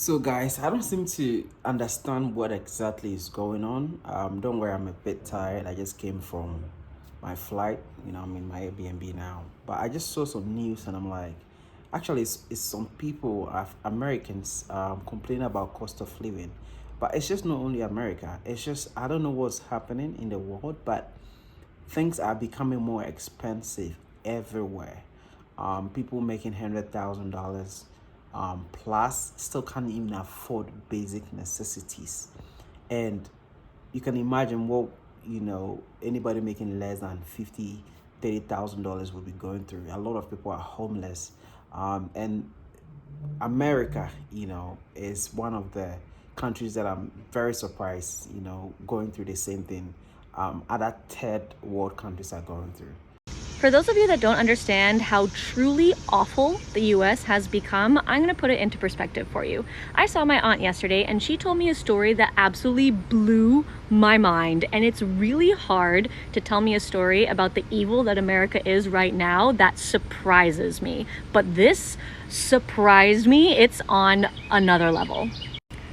So guys, I don't seem to understand what exactly is going on. Don't worry, I'm a bit tired. I just came from my flight. I'm in my Airbnb now. But I just saw some news and I'm like, actually, it's some people, Americans, complaining about cost of living. But it's just not only America. It's just, I don't know what's happening in the world, but things are becoming more expensive everywhere. People making $100,000 plus still can't even afford basic necessities, and you can imagine what anybody making less than 50, $30,000 will be going through. A lot of people are homeless, and America, is one of the countries that I'm very surprised, going through the same thing other third world countries are going through. For those of you that don't understand how truly awful the US has become, I'm going to put it into perspective for you. I saw my aunt yesterday and she told me a story that absolutely blew my mind. And it's really hard to tell me a story about the evil that America is right now that surprises me. But this surprised me. It's on another level.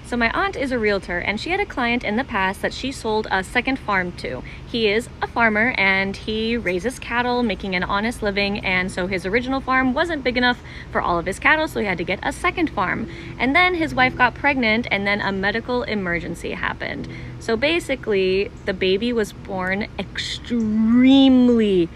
So my aunt is a realtor and she had a client in the past that she sold a second farm to. He is a farmer and he raises cattle, making an honest living, and so his original farm wasn't big enough for all of his cattle, so he had to get a second farm. And then his wife got pregnant and then a medical emergency happened. So basically, the baby was born extremely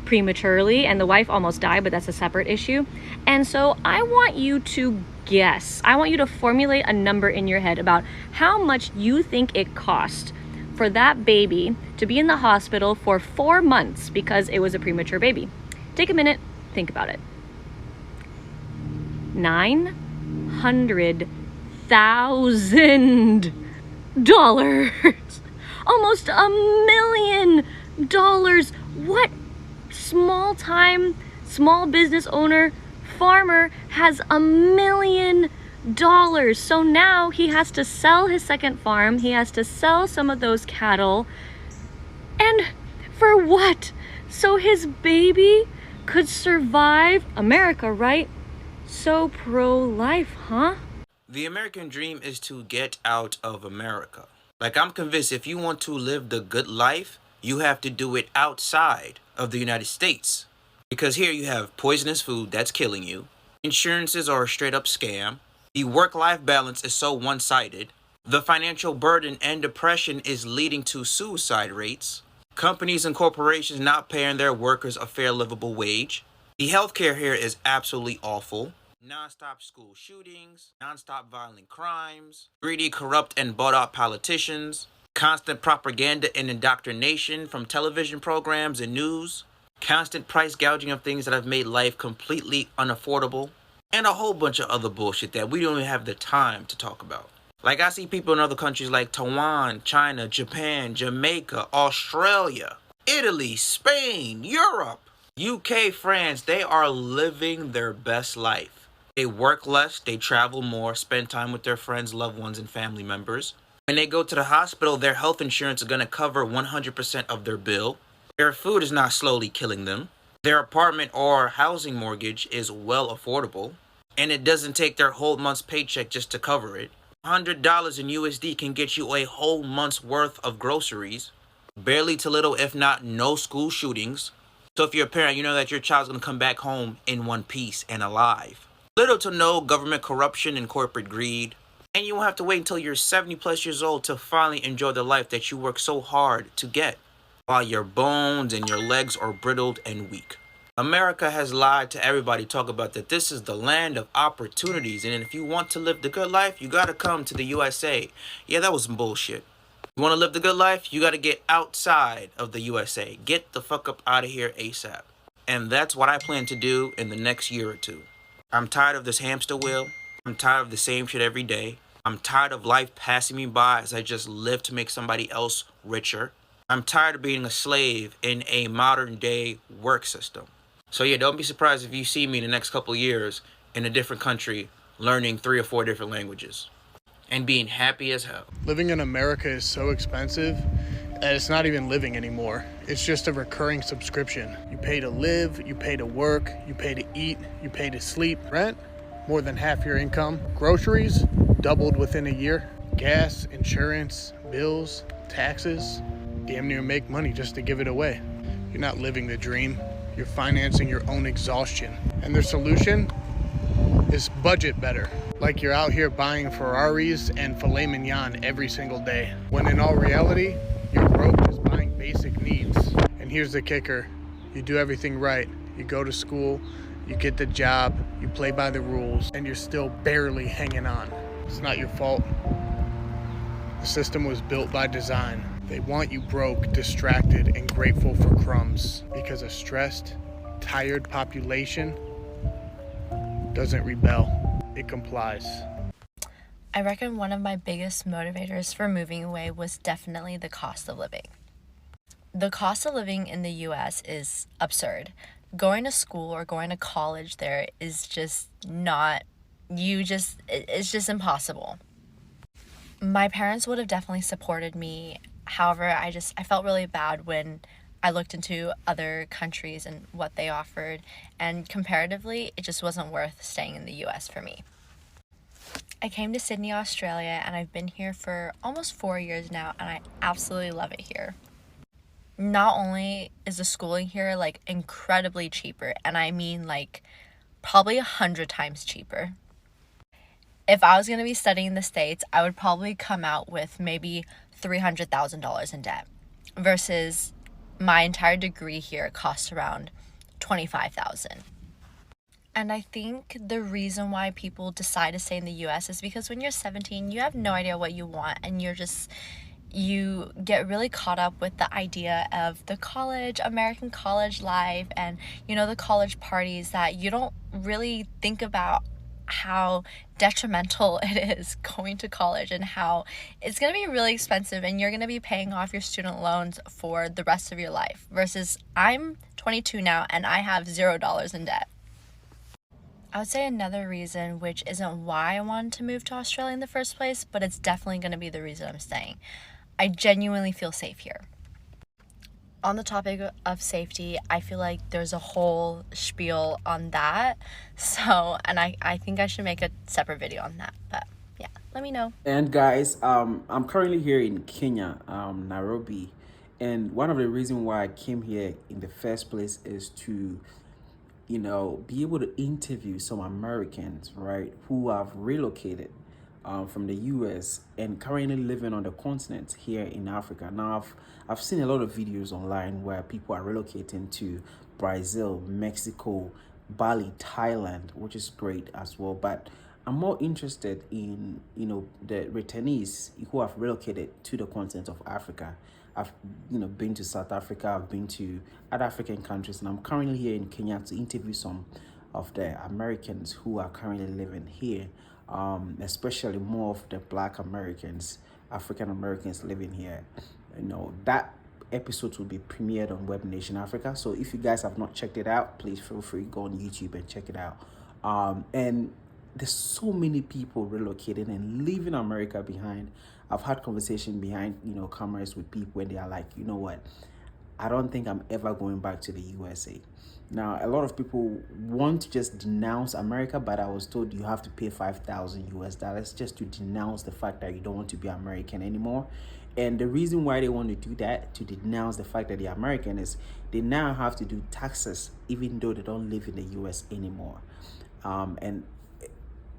prematurely and the wife almost died, but that's a separate issue. And so I want you to guess. I want you to formulate a number in your head about how much you think it cost for that baby to be in the hospital for 4 months because it was a premature baby. Take a minute, think about it. $900,000. Almost $1 million. What small business owner, farmer has $1 million. So now he has to sell his second farm. He has to sell some of those cattle. And for what? So his baby could survive America, right? So pro-life, huh? The American dream is to get out of America. Like, I'm convinced if you want to live the good life, you have to do it outside of the United States. Because here you have poisonous food that's killing you. Insurances are a straight up scam. The work-life balance is so one-sided. The financial burden and depression is leading to suicide rates. Companies and corporations not paying their workers a fair livable wage. The healthcare here is absolutely awful. Non-stop school shootings, non-stop violent crimes, greedy, corrupt, and bought-out politicians, constant propaganda and indoctrination from television programs and news, constant price gouging of things that have made life completely unaffordable, and a whole bunch of other bullshit that we don't even have the time to talk about. Like, I see people in other countries like Taiwan, China, Japan, Jamaica, Australia, Italy, Spain, Europe, UK, France. They are living their best life. They work less, they travel more, spend time with their friends, loved ones, and family members. When they go to the hospital, their health insurance is going to cover 100% of their bill. Their food is not slowly killing them. Their apartment or housing mortgage is well affordable. And it doesn't take their whole month's paycheck just to cover it. $100 in USD can get you a whole month's worth of groceries. Barely to little, if not no school shootings. So if you're a parent, you know that your child's going to come back home in one piece and alive. Little to no government corruption and corporate greed. And you won't have to wait until you're 70 plus years old to finally enjoy the life that you work so hard to get, while your bones and your legs are brittled and weak. America has lied to everybody, talk about that this is the land of opportunities, and if you want to live the good life, you gotta come to the USA. Yeah, that was some bullshit. You wanna live the good life, you gotta get outside of the USA. Get the fuck up out of here ASAP. And that's what I plan to do in the next year or two. I'm tired of this hamster wheel. I'm tired of the same shit every day. I'm tired of life passing me by as I just live to make somebody else richer. I'm tired of being a slave in a modern day work system. So yeah, don't be surprised if you see me in the next couple of years in a different country learning 3 or 4 different languages and being happy as hell. Living in America is so expensive that it's not even living anymore. It's just a recurring subscription. You pay to live, you pay to work, you pay to eat, you pay to sleep. Rent, more than half your income. Groceries, doubled within a year. Gas, insurance, bills, taxes, damn near make money just to give it away. You're not living the dream. You're financing your own exhaustion. And their solution is budget better. Like you're out here buying Ferraris and filet mignon every single day. When in all reality, you're broke just buying basic needs. And here's the kicker. You do everything right. You go to school, you get the job, you play by the rules, and you're still barely hanging on. It's not your fault. The system was built by design. They want you broke, distracted, and grateful for crumbs because a stressed, tired population doesn't rebel, it complies. I reckon one of my biggest motivators for moving away was definitely the cost of living. The cost of living in the US is absurd. Going to school or going to college there is just not, it's just impossible. My parents would have definitely supported me. However, I felt really bad when I looked into other countries and what they offered, and comparatively, it just wasn't worth staying in the US for me. I came to Sydney, Australia, and I've been here for almost 4 years now, and I absolutely love it here. Not only is the schooling here like incredibly cheaper, and I mean like probably 100 times cheaper. If I was going to be studying in the States, I would probably come out with maybe $300,000 in debt versus my entire degree here costs around $25,000. And I think the reason why people decide to stay in the US is because when you're 17, you have no idea what you want, and you get really caught up with the idea of the American college life, and the college parties, that you don't really think about how detrimental it is going to college and how it's going to be really expensive and you're going to be paying off your student loans for the rest of your life, versus I'm 22 now and I have $0 in debt. I would say another reason, which isn't why I wanted to move to Australia in the first place, but it's definitely going to be the reason I'm staying. I genuinely feel safe here. On the topic of safety, I feel like there's a whole spiel on that. And I think I should make a separate video on that. But yeah, let me know. And guys, I'm currently here in Kenya, Nairobi. And one of the reasons why I came here in the first place is to, be able to interview some Americans, right, who have relocated from the US and currently living on the continent here in Africa. Now, I've seen a lot of videos online where people are relocating to Brazil, Mexico, Bali, Thailand, which is great as well. But I'm more interested in, the returnees who have relocated to the continent of Africa. I've, been to South Africa, I've been to other African countries, and I'm currently here in Kenya to interview some of the Americans who are currently living here. Especially more of the Black Americans, African Americans living here. That episode will be premiered on Web Nation Africa. So if you guys have not checked it out, please feel free to go on YouTube and check it out. And there's so many people relocating and leaving America behind. I've had conversation behind, cameras with people when they are like, you know what, I don't think I'm ever going back to the USA. Now, a lot of people want to just denounce America, but I was told you have to pay $5,000 just to denounce the fact that you don't want to be American anymore. And the reason why they want to do that, to denounce the fact that they're American, is they now have to do taxes even though they don't live in the US anymore. And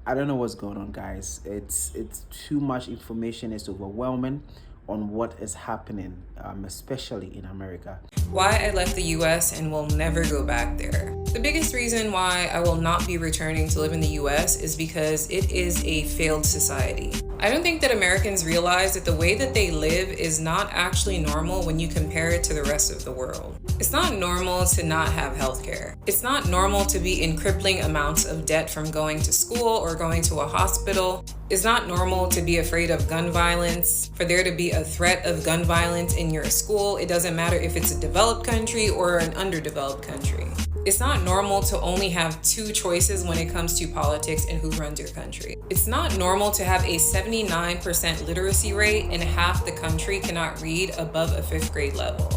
I don't know what's going on, guys. It's too much information. It's overwhelming on what is happening, especially in America. Why I left the US and will never go back there. The biggest reason why I will not be returning to live in the US is because it is a failed society. I don't think that Americans realize that the way that they live is not actually normal when you compare it to the rest of the world. It's not normal to not have healthcare. It's not normal to be in crippling amounts of debt from going to school or going to a hospital. It's not normal to be afraid of gun violence, for there to be a threat of gun violence in your school. It doesn't matter if it's a developed country or an underdeveloped country. It's not normal to only have two choices when it comes to politics and who runs your country. It's not normal to have a 79% literacy rate and half the country cannot read above a 5th grade level.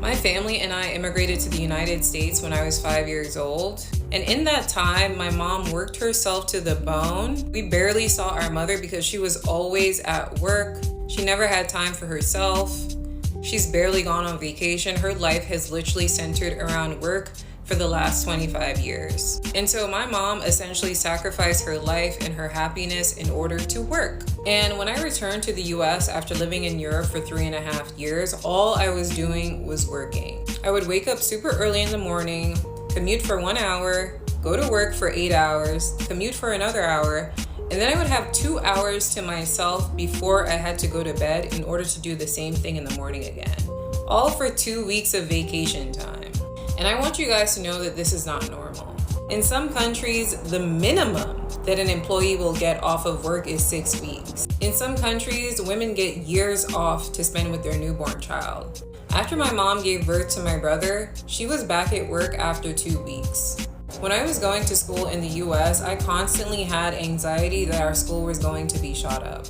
My family and I immigrated to the United States when I was 5 years old. And in that time, my mom worked herself to the bone. We barely saw our mother because she was always at work. She never had time for herself. She's barely gone on vacation. Her life has literally centered around work for the last 25 years. And so my mom essentially sacrificed her life and her happiness in order to work. And when I returned to the US after living in Europe for 3.5 years, all I was doing was working. I would wake up super early in the morning, commute for 1 hour, go to work for 8 hours, commute for another hour, and then I would have 2 hours to myself before I had to go to bed in order to do the same thing in the morning again. All for 2 weeks of vacation time. And I want you guys to know that this is not normal. In some countries, the minimum that an employee will get off of work is 6 weeks. In some countries, women get years off to spend with their newborn child. After my mom gave birth to my brother, she was back at work after 2 weeks. When I was going to school in the US, I constantly had anxiety that our school was going to be shot up.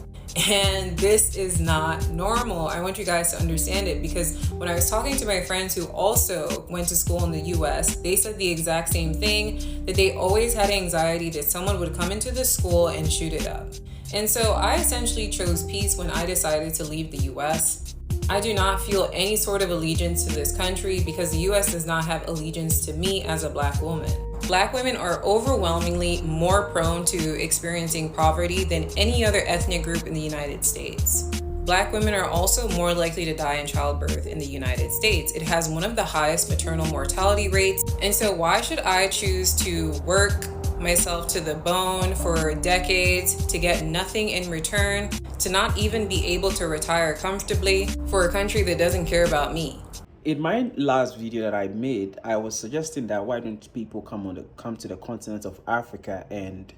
And this is not normal. I want you guys to understand it, because when I was talking to my friends who also went to school in the US, they said the exact same thing, that they always had anxiety that someone would come into the school and shoot it up. And so I essentially chose peace when I decided to leave the US. I do not feel any sort of allegiance to this country because the US does not have allegiance to me as a Black woman. Black women are overwhelmingly more prone to experiencing poverty than any other ethnic group in the United States. Black women are also more likely to die in childbirth in the United States. It has one of the highest maternal mortality rates. And so why should I choose to work myself to the bone for decades to get nothing in return, to not even be able to retire comfortably for a country that doesn't care about me? In my last video that I made, I was suggesting that why don't people come to the continent of Africa and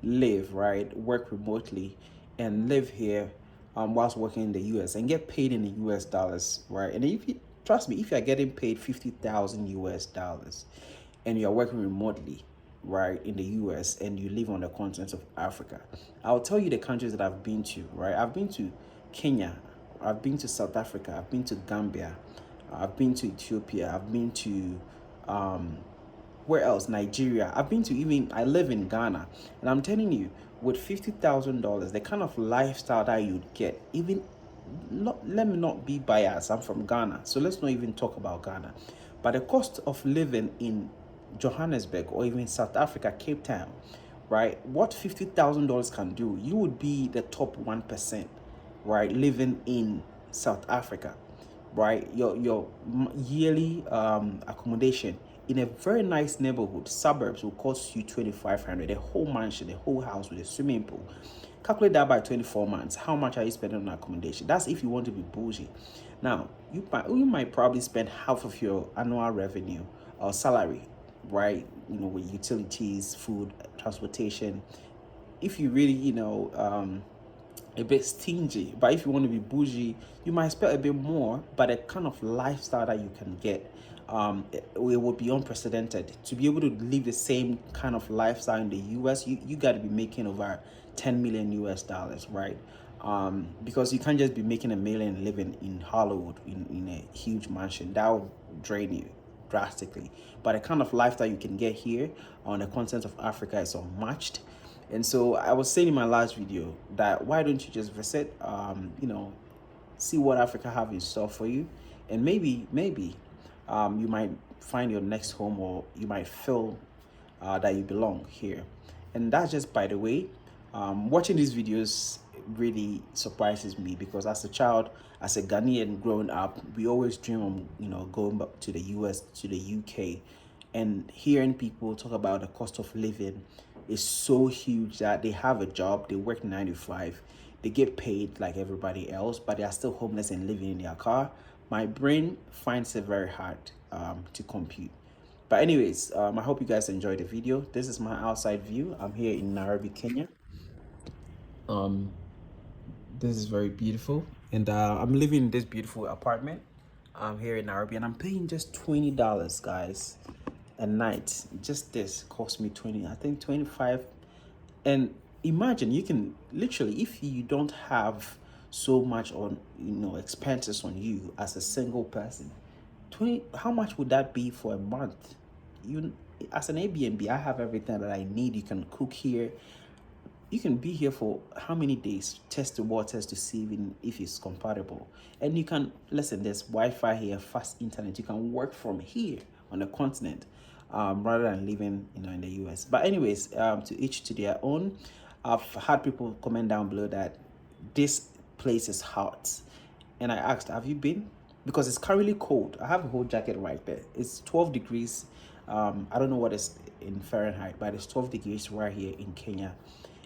live, right, work remotely and live here whilst working in the US and get paid in the US dollars, right? And if you trust me, if you're getting paid 50,000 US dollars and you're working remotely, right, in the US, and you live on the continent of Africa, I'll tell you the countries that I've been to, right? I've been to Kenya, I've been to South Africa, I've been to Gambia, I've been to Ethiopia, I've been to where else? Nigeria. I've been to I live in Ghana, and I'm telling you, with $50,000, the kind of lifestyle that you'd get, let me not be biased, I'm from Ghana, so let's not even talk about Ghana, but the cost of living in Johannesburg or even South Africa, Cape Town, right? What $50,000 can do, you would be the top 1%, right? Living in South Africa, right? Your yearly accommodation in a very nice neighborhood, suburbs, will cost you $2,500. The whole mansion, the whole house with a swimming pool. Calculate that by 24 months. How much are you spending on accommodation? That's if you want to be bougie. Now, you might probably spend half of your annual revenue or salary, right? With utilities, food, transportation. If you really, a bit stingy, but if you want to be bougie, you might spend a bit more, but the kind of lifestyle that you can get, it would be unprecedented. To be able to live the same kind of lifestyle in the US, you got to be making over 10 million US dollars, right? Because you can't just be making $1 million living in Hollywood in a huge mansion. That will drain you drastically. But the kind of lifestyle you can get here on the continent of Africa is unmatched. And so I was saying in my last video that why don't you just visit, see what Africa have in store for you, and maybe you might find your next home, or you might feel that you belong here. And that's just by the way. Watching these videos really surprises me, because as a child, as a Ghanaian growing up, we always dream of going back to the US, to the UK, and hearing people talk about the cost of living is so huge that they have a job, they work 9 to 5, they get paid like everybody else, but they are still homeless and living in their car. My brain finds it very hard to compute. But anyways, I hope you guys enjoyed the video. This is my outside view. I'm here in Nairobi, Kenya. This is very beautiful, and I'm living in this beautiful apartment here in Nairobi, and I'm paying just $20, guys, a night. Just this cost me 20, I think 25. And imagine, you can literally, if you don't have so much on expenses on you as a single person, 20, how much would that be for a month? You, as an Airbnb, I have everything that I need. You can cook here. You can be here for how many days? Test the waters to see even if it's compatible. And you can, listen, there's Wi-Fi here, fast internet. You can work from here on the continent, rather than living, in the US. But anyways, to each to their own. I've had people comment down below that this place is hot, and I asked, have you been? Because it's currently cold. I have a whole jacket right there. It's 12 degrees. I don't know what is in Fahrenheit, but it's 12 degrees right here in Kenya,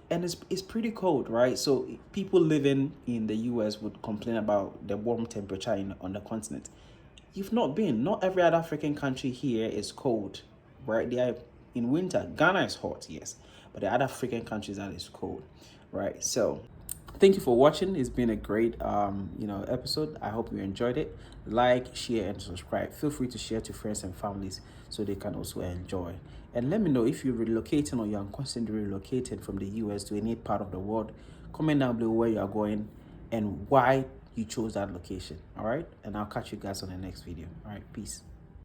and it's pretty cold, right? So people living in the US would complain about the warm temperature on the continent. You've not been. Not every other African country here is cold, right? They are in winter. Ghana is hot, yes, but the other African countries that is cold, right? So thank you for watching. It's been a great episode. I hope you enjoyed it. Like, share, and subscribe. Feel free to share to friends and families so they can also enjoy. And let me know if you're relocating or you're constantly relocating from the US to any part of the world. Comment down below where you are going and why you chose that location. All right, and I'll catch you guys on the next video. All right, peace.